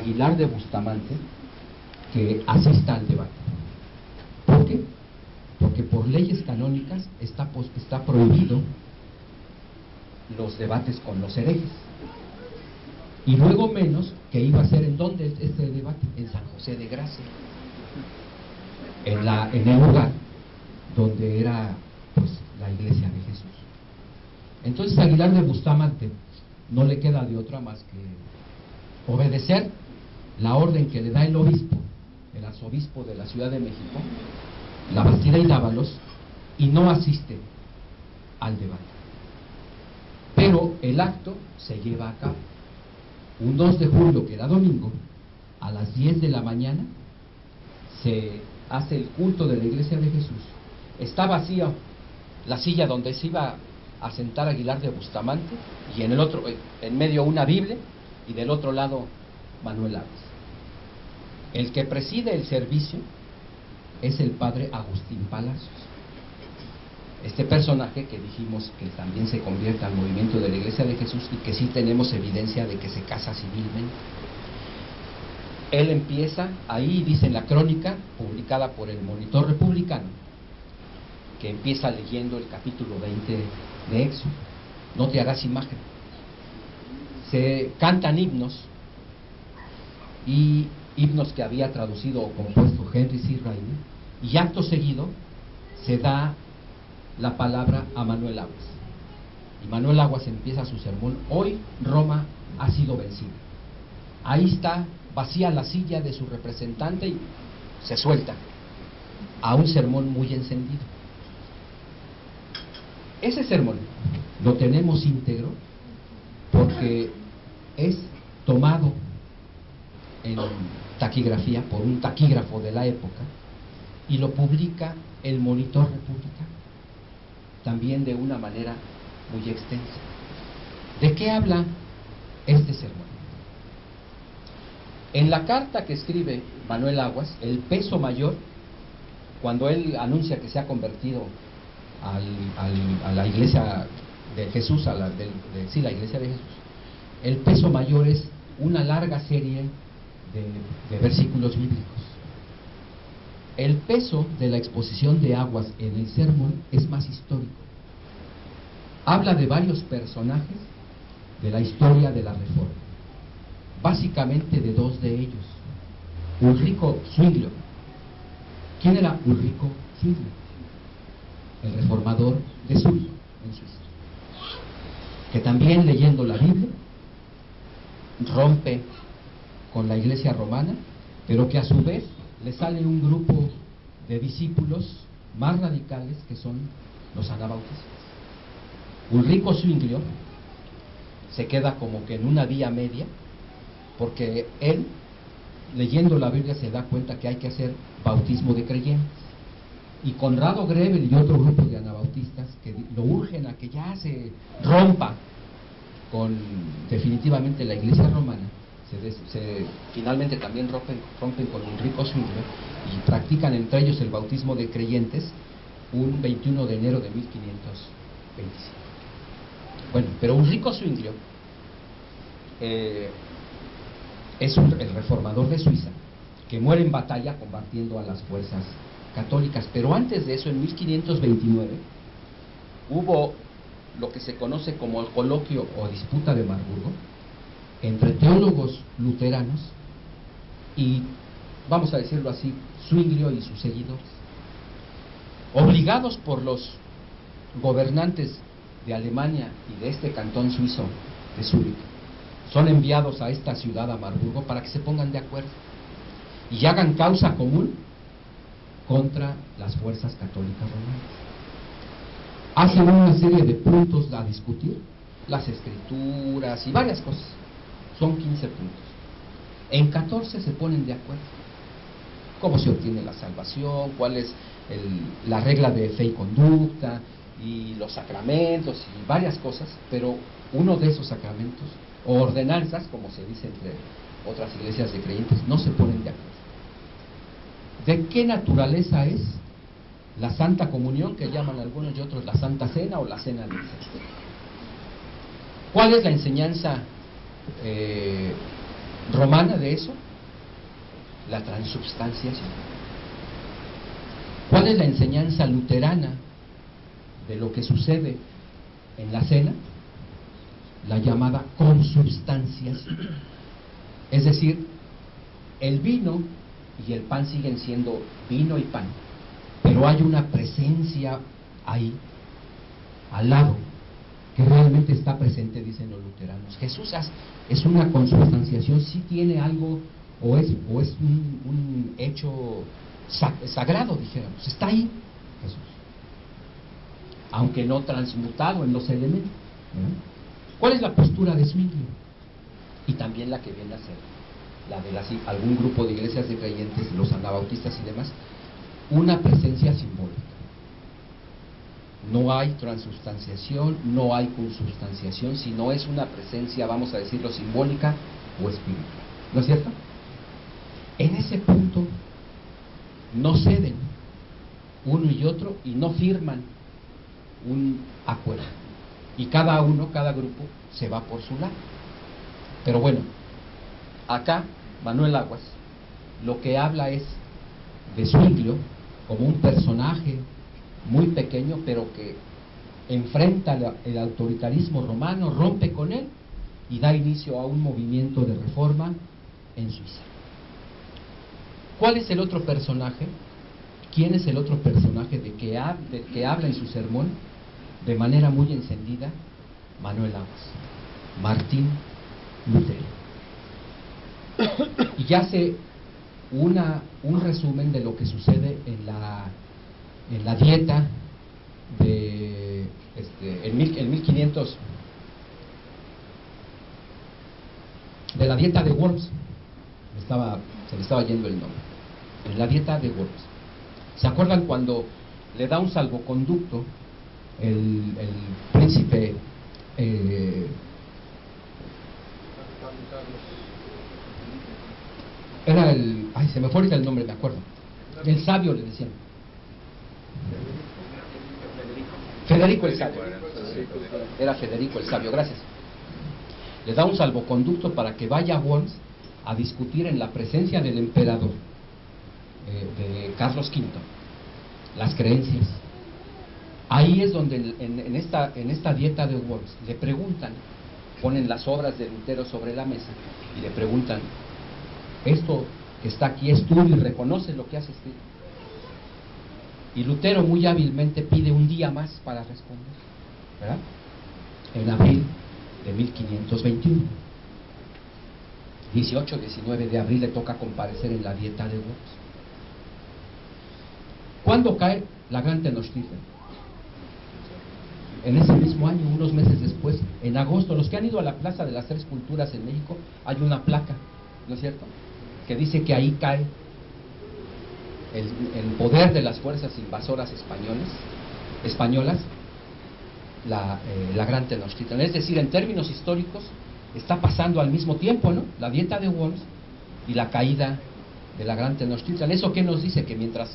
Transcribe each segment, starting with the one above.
Aguilar de Bustamante que asista al debate. ¿Por qué? Porque por leyes canónicas está prohibido los debates con los herejes. Y luego menos que iba a ser en dónde este debate, en San José de Gracia, en el lugar donde era pues la iglesia de Jesús. Entonces Aguilar de Bustamante no le queda de otra más que obedecer la orden que le da el obispo, el arzobispo de la Ciudad de México, Labastida y Dávalos, y no asiste al debate. Pero el acto se lleva a cabo. Un 2 de julio, que era domingo, a las 10 de la mañana, se hace el culto de la iglesia de Jesús. Está vacía la silla donde se iba a sentar Aguilar de Bustamante, y en medio una Biblia, y del otro lado Manuel Aguas. El que preside el servicio es el padre Agustín Palacios. Este personaje que dijimos que también se convierte al movimiento de la Iglesia de Jesús y que sí tenemos evidencia de que se casa civilmente. Él empieza, ahí dice en la crónica publicada por el Monitor Republicano, que empieza leyendo el capítulo 20 de Éxodo. No te harás imagen. Se cantan himnos, y himnos que había traducido o compuesto Henry C. Rainer, y acto seguido se da la palabra a Manuel Aguas. Y Manuel Aguas empieza su sermón. Hoy Roma ha sido vencida. Ahí está vacía la silla de su representante y se suelta a un sermón muy encendido. Ese sermón lo tenemos íntegro porque es tomado en taquigrafía por un taquígrafo de la época y lo publica el Monitor Republicano, también de una manera muy extensa. ¿De qué habla este sermón? En la carta que escribe Manuel Aguas, el peso mayor, cuando él anuncia que se ha convertido a la iglesia de Jesús, la iglesia de Jesús, el peso mayor es una larga serie de versículos bíblicos. El peso de la exposición de Aguas en el sermón es más histórico. Habla de varios personajes de la historia de la Reforma, básicamente de dos de ellos. Ulrico Zwinglio. ¿Quién era Ulrico Zwinglio? El reformador de Zurich, en Suiza, que también leyendo la Biblia rompe con la iglesia romana, pero que a su vez le sale un grupo de discípulos más radicales que son los anabautistas. Ulrico Zwinglio se queda como que en una vía media, porque él, leyendo la Biblia, se da cuenta que hay que hacer bautismo de creyentes. Y Conrado Grebel y otro grupo de anabautistas que lo urgen a que ya se rompa con definitivamente la iglesia romana, finalmente también rompen con Ulrico Zwinglio y practican entre ellos el bautismo de creyentes un 21 de enero de 1525. Bueno, pero Ulrico Zwinglio es el reformador de Suiza que muere en batalla combatiendo a las fuerzas católicas. Pero antes de eso, en 1529 hubo lo que se conoce como el coloquio o disputa de Marburgo entre teólogos luteranos y, vamos a decirlo así, Zwinglio y sus seguidores, obligados por los gobernantes de Alemania y de este cantón suizo de Zúrich. Son enviados a esta ciudad, a Marburgo, para que se pongan de acuerdo y hagan causa común contra las fuerzas católicas romanas. Hacen una serie de puntos a discutir, las escrituras y varias cosas. Son 15 puntos. En 14 se ponen de acuerdo. ¿Cómo se obtiene la salvación? ¿Cuál es la regla de fe y conducta? Y los sacramentos y varias cosas. Pero uno de esos sacramentos, o ordenanzas, como se dice entre otras iglesias de creyentes, no se ponen de acuerdo. ¿De qué naturaleza es la Santa Comunión, que llaman algunos y otros la Santa Cena o la Cena del Señor? ¿Cuál es la enseñanza romana de eso? La transubstanciación. ¿Cuál es la enseñanza luterana de lo que sucede en la cena? La llamada consubstanciación. Es decir, el vino y el pan siguen siendo vino y pan, pero hay una presencia ahí, al lado, que realmente está presente, dicen los luteranos. Jesús es una consubstanciación, sí tiene algo, o es un hecho sagrado, dijéramos, está ahí Jesús, aunque no transmutado en los elementos. ¿Cuál es la postura de Zwinglio? Y también la que viene a ser la de algún grupo de iglesias de creyentes, los anabautistas y demás, una presencia simbólica. No hay transubstanciación, no hay consubstanciación, sino es una presencia, vamos a decirlo, simbólica o espiritual. ¿No es cierto? En ese punto no ceden uno y otro y no firman un acuerdo. Y cada grupo se va por su lado. Pero bueno, acá Manuel Aguas lo que habla es de Zwinglio como un personaje muy pequeño, pero que enfrenta el autoritarismo romano, rompe con él y da inicio a un movimiento de reforma en Suiza. ¿Cuál es el otro personaje? ¿Quién es el otro personaje del que habla en su sermón de manera muy encendida? Manuel Aguas, Martín Lutero. Y hace un resumen de lo que sucede en la dieta de en 1500, de la dieta de Worms. Se me estaba yendo el nombre. En la dieta de Worms. ¿Se acuerdan cuando le da un salvoconducto el príncipe se me fue ahorita el nombre, me acuerdo, el sabio le decían, Federico el sabio, era Federico el sabio, gracias. Le da un salvoconducto para que vaya a Worms a discutir en la presencia del emperador de Carlos V las creencias. Ahí es donde en esta dieta de Worms le preguntan, ponen las obras de Lutero sobre la mesa y le preguntan: esto que está aquí es tuyo y reconoce lo que has escrito. Y Lutero muy hábilmente pide un día más para responder, ¿verdad? En abril de 1521, 18-19 de abril le toca comparecer en la dieta de Worms. ¿Cuándo cae la gran Tenochtitlan? En ese mismo año, unos meses después, en agosto. Los que han ido a la Plaza de las Tres Culturas en México, hay una placa, ¿no es cierto?, que dice que ahí cae el poder de las fuerzas invasoras españolas, la gran Tenochtitlan. Es decir, en términos históricos, está pasando al mismo tiempo, ¿no?, la dieta de Worms y la caída de la gran Tenochtitlan. ¿Eso qué nos dice? Que mientras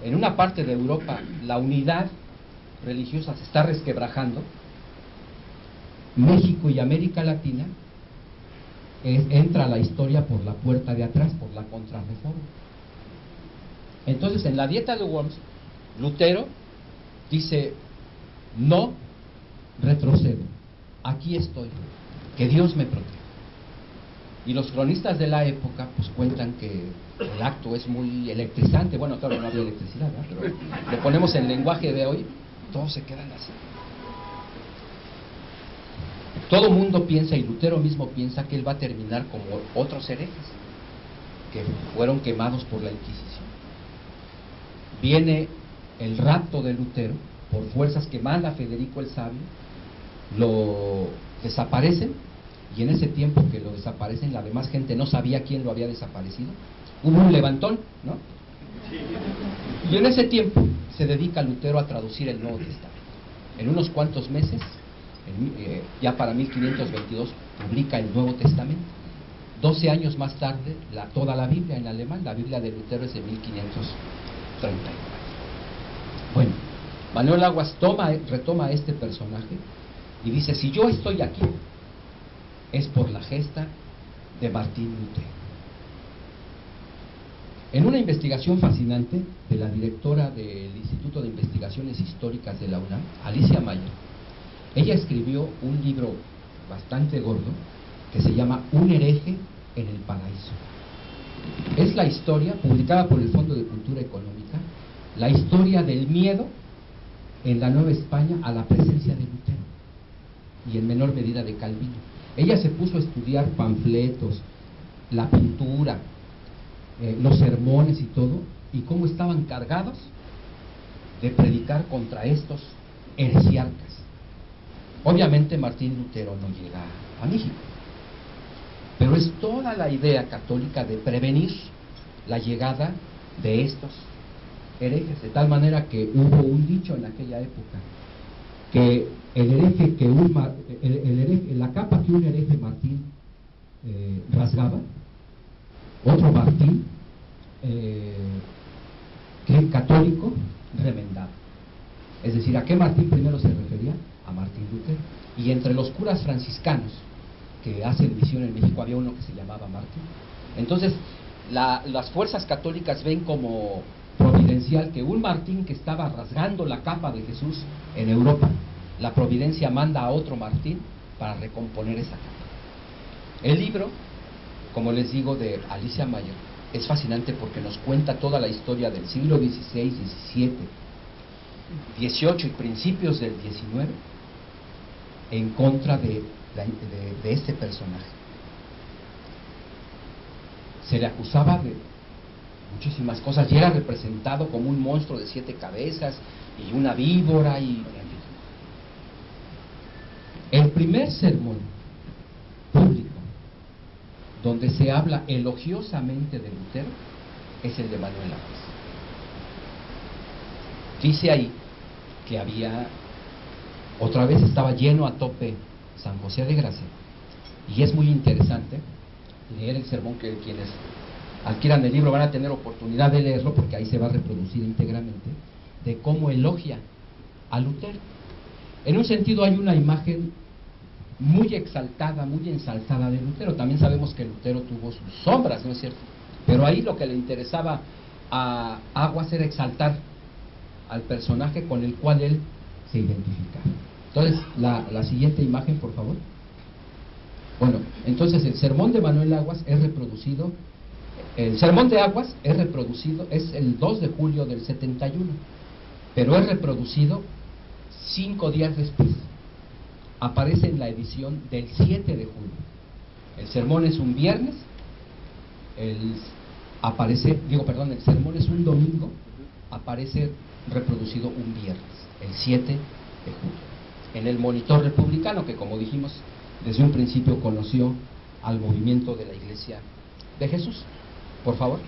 en una parte de Europa la unidad religiosa se está resquebrajando, México y América Latina entra a la historia por la puerta de atrás, por la contrarreforma. Entonces, en la dieta de Worms, Lutero dice: no retrocedo, aquí estoy, que Dios me proteja. Y los cronistas de la época pues cuentan que el acto es muy electrizante. Bueno, claro, no había electricidad, ¿verdad?, pero le ponemos el lenguaje de hoy, todos se quedan así. Todo mundo piensa, y Lutero mismo piensa, que él va a terminar como otros herejes que fueron quemados por la Inquisición. Viene el rapto de Lutero por fuerzas que manda Federico el Sabio, lo desaparecen, y en ese tiempo que lo desaparecen, la demás gente no sabía quién lo había desaparecido. Hubo un levantón, ¿no? Y en ese tiempo se dedica Lutero a traducir el Nuevo Testamento. En unos cuantos meses, ya para 1522, publica el Nuevo Testamento. 12 años más tarde, toda la Biblia en alemán. La Biblia de Lutero es de 1534. Bueno, Manuel Aguas retoma este personaje y dice: si yo estoy aquí, es por la gesta de Martín Lutero. En una investigación fascinante de la directora del Instituto de Investigaciones Históricas de la UNAM, Alicia Mayer, ella escribió un libro bastante gordo que se llama Un hereje en el paraíso. Es la historia, publicada por el Fondo de Cultura Económica, la historia del miedo en la Nueva España a la presencia de Lutero y en menor medida de Calvino. Ella se puso a estudiar panfletos, la pintura, los sermones y todo, y cómo estaban cargados de predicar contra estos heresiarcas. Obviamente Martín Lutero no llega a México, pero es toda la idea católica de prevenir la llegada de estos herejes, de tal manera que hubo un dicho en aquella época, que el hereje que la capa que un hereje Martín rasgaba, otro Martín que el católico remendaba. Es decir, ¿a qué Martín primero se refería? A Martín Lutero. Y entre los curas franciscanos que hacen misión en México había uno que se llamaba Martín. Entonces las fuerzas católicas ven como providencial que un Martín que estaba rasgando la capa de Jesús en Europa, la providencia manda a otro Martín para recomponer esa capa. El libro, como les digo, de Alicia Mayer, es fascinante porque nos cuenta toda la historia del siglo XVI, XVII, XVIII y principios del XIX en contra de este personaje. Se le acusaba de muchísimas cosas y era representado como un monstruo de 7 cabezas y una víbora y... El primer sermón público donde se habla elogiosamente de Lutero es el de Manuel Aguas. Dice ahí que había, otra vez estaba lleno a tope San José de Gracia, y es muy interesante leer el sermón, que quienes adquieran el libro van a tener oportunidad de leerlo porque ahí se va a reproducir íntegramente, de cómo elogia a Lutero. En un sentido hay una imagen muy exaltada, muy ensalzada de Lutero. También sabemos que Lutero tuvo sus sombras, ¿no es cierto? Pero ahí lo que le interesaba a Aguas era exaltar al personaje con el cual él se identificaba. Entonces, la siguiente imagen, por favor. Bueno, entonces el sermón de Manuel Aguas es reproducido, el sermón de Aguas es reproducido, es el 2 de julio del 71, pero es reproducido 5 días después. Aparece en la edición del 7 de julio. El sermón es un viernes, el sermón es un domingo, aparece reproducido un viernes, el 7 de julio. En el Monitor Republicano, que como dijimos, desde un principio conoció al movimiento de la Iglesia de Jesús. Por favor.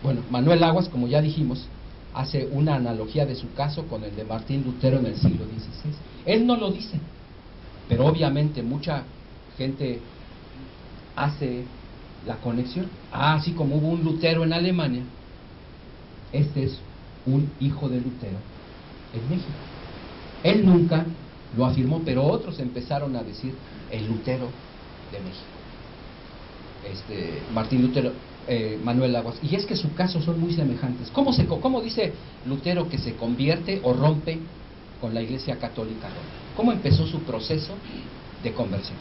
Bueno, Manuel Aguas, como ya dijimos, hace una analogía de su caso con el de Martín Lutero en el siglo XVI. Él no lo dice, pero obviamente mucha gente hace la conexión. Así como hubo un Lutero en Alemania, este es un hijo de Lutero en México. Él nunca lo afirmó, pero otros empezaron a decir el Lutero de México. Martín Lutero, Manuel Aguas. Y es que sus casos son muy semejantes. ¿Cómo dice Lutero que se convierte o rompe con la Iglesia Católica Romana? ¿Cómo empezó su proceso de conversión?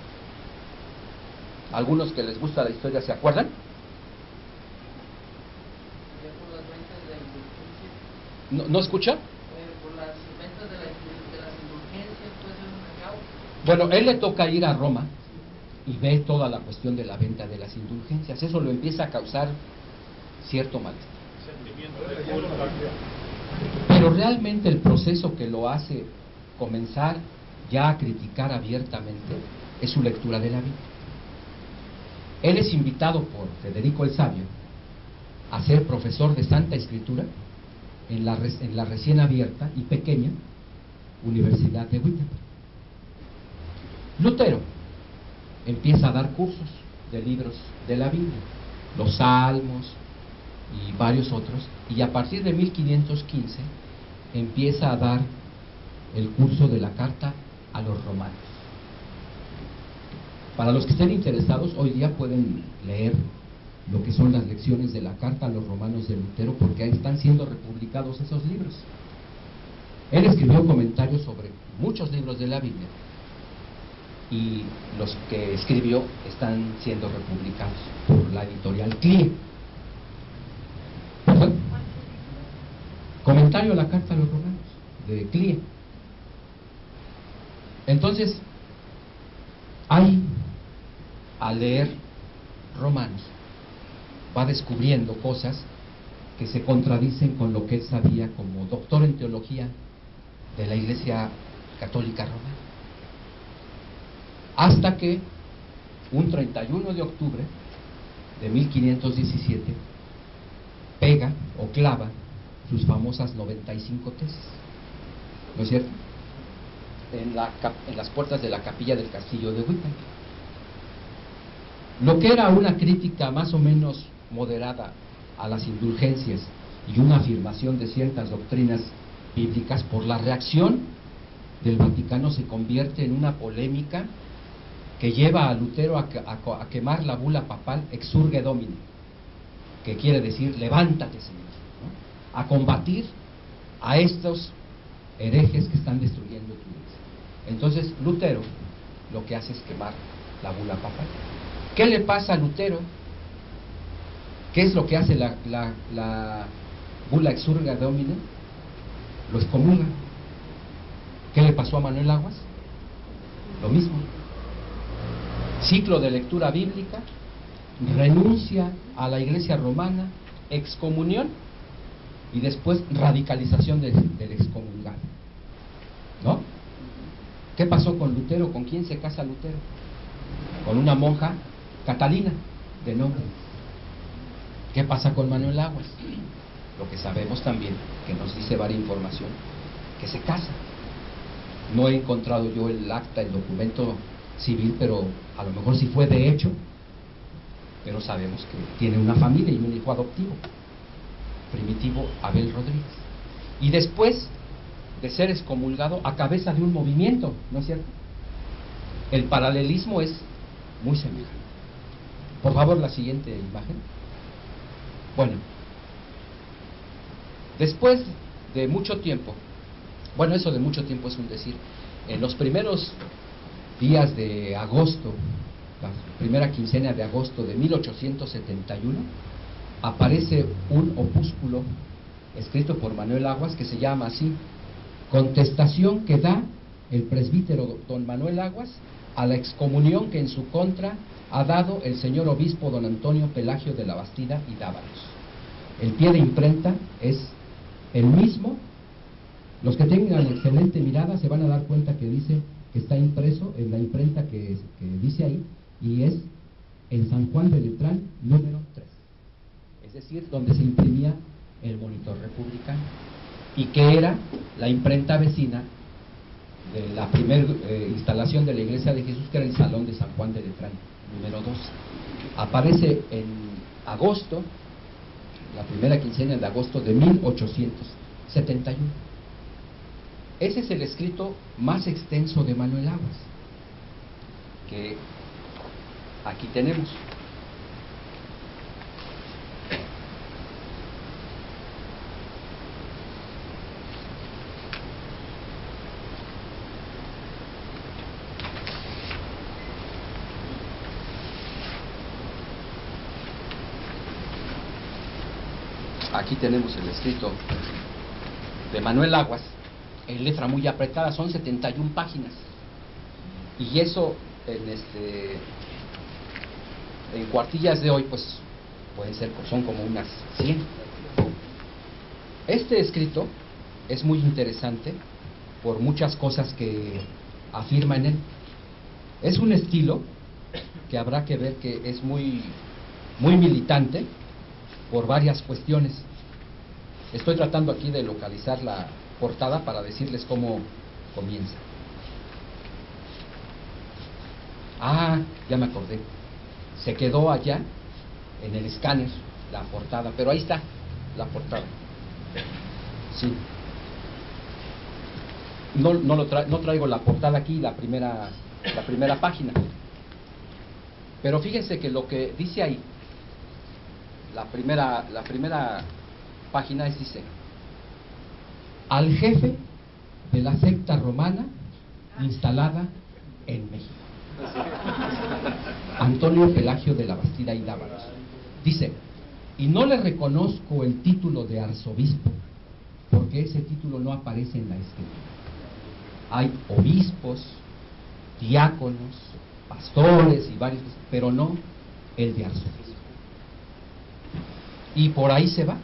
¿Algunos que les gusta la historia se acuerdan? ¿No escucha? Por las ventas de las indulgencias, puede ser una causa. Bueno, él le toca ir a Roma y ve toda la cuestión de la venta de las indulgencias. Eso lo empieza a causar cierto malestar. Pero realmente el proceso que lo hace comenzar ya a criticar abiertamente es su lectura de la Biblia. Él es invitado por Federico el Sabio a ser profesor de Santa Escritura en la recién abierta y pequeña Universidad de Wittenberg. Lutero empieza a dar cursos de libros de la Biblia, los Salmos y varios otros, y a partir de 1515 empieza a dar el curso de la carta a los romanos. Para los que estén interesados, hoy día pueden leer lo que son las lecciones de la Carta a los Romanos de Lutero, porque ahí están siendo republicados esos libros. Él escribió comentarios sobre muchos libros de la Biblia, y los que escribió están siendo republicados por la editorial CLIE. ¿Perdón? Comentario a la Carta a los Romanos de CLIE. Entonces, ahí, al leer Romanos, va descubriendo cosas que se contradicen con lo que él sabía como doctor en teología de la Iglesia Católica Romana. Hasta que un 31 de octubre de 1517 pega o clava sus famosas 95 tesis, ¿no es cierto?, en las puertas de la capilla del castillo de Wittenberg. Lo que era una crítica más o menos moderada a las indulgencias y una afirmación de ciertas doctrinas bíblicas, por la reacción del Vaticano se convierte en una polémica que lleva a Lutero a quemar la bula papal Exsurge Domine, que quiere decir levántate, Señor, ¿no?, a combatir a estos herejes que están destruyendo tu iglesia. Entonces Lutero lo que hace es quemar la bula papal. ¿Qué le pasa a Lutero? ¿Qué es lo que hace la bula Exsurge Domine? Lo excomulga. ¿Qué le pasó a Manuel Aguas? Lo mismo. Ciclo de lectura bíblica, renuncia a la Iglesia romana, excomunión y después radicalización del excomulgado, ¿no? ¿Qué pasó con Lutero? ¿Con quién se casa Lutero? Con una monja Catalina de nombre. ¿Qué pasa con Manuel Aguas? Lo que sabemos también, que nos dice varia información, que se casa. No he encontrado yo el acta, el documento civil, pero a lo mejor sí fue de hecho, pero sabemos que tiene una familia y un hijo adoptivo, Primitivo Abel Rodríguez. Y después de ser excomulgado a cabeza de un movimiento, ¿no es cierto? El paralelismo es muy semejante. Por favor, la siguiente imagen. Bueno, después de mucho tiempo, bueno, eso de mucho tiempo es un decir, en los primeros días de agosto, la primera quincena de agosto de 1871, aparece un opúsculo escrito por Manuel Aguas que se llama así: Contestación que da el presbítero don Manuel Aguas a la excomunión que en su contra ha dado el señor obispo don Antonio Pelagio de la Bastida y Dávalos. El pie de imprenta es el mismo. Los que tengan excelente mirada se van a dar cuenta que dice que está impreso en la imprenta que dice ahí, y es en San Juan de Letrán número 3, es decir, donde se imprimía el Monitor Republicano, y que era la imprenta vecina de la primera instalación de la Iglesia de Jesús, que era el Salón de San Juan de Letrán número 2. Aparece en agosto, la primera quincena de agosto de 1871. Ese es el escrito más extenso de Manuel Aguas, que aquí tenemos. Aquí tenemos el escrito de Manuel Aguas, en letra muy apretada, son 71 páginas. Y eso en cuartillas de hoy, pues pueden ser, son como unas 100. Este escrito es muy interesante por muchas cosas que afirma en él. Es un estilo que habrá que ver que es muy militante por varias cuestiones. Estoy tratando aquí de localizar la portada para decirles cómo comienza. Ah, ya me acordé. Se quedó allá en el escáner la portada, pero ahí está la portada. Sí. No traigo la portada aquí, la primera página. Pero fíjense que lo que dice ahí, la primera página dice: al jefe de la secta romana instalada en México, Antonio Pelagio de la Bastida y Dávalos. Dice: y no le reconozco el título de arzobispo, porque ese título no aparece en la escritura. Hay obispos, diáconos, pastores y varios, pero no el de arzobispo. Y por ahí se va.